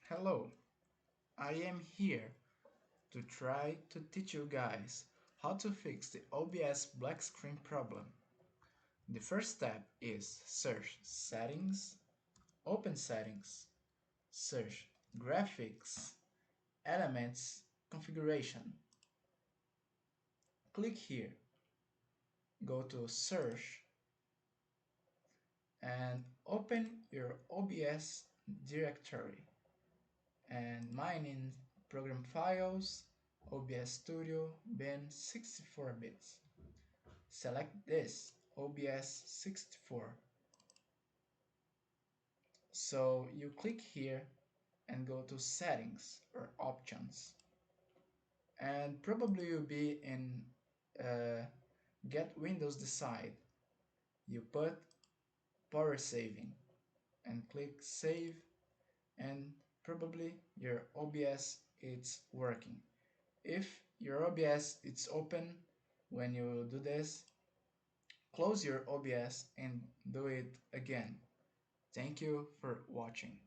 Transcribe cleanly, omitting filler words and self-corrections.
Hello, I am here to try to teach you guys how to fix the OBS black screen problem. The first step is search Settings, open Settings, search Graphics, Elements, Configuration. Click here, go to Search and open your OBS directory. And mine in Program Files, OBS Studio, bin 64 bits. Select this, OBS 64. So you click here and go to Settings or Options. And probably you'll be in Get Windows Decide. You put Power Saving and click Save, and probably your OBS is working. If your OBS is open when you do this, close your OBS and do it again. Thank you for watching.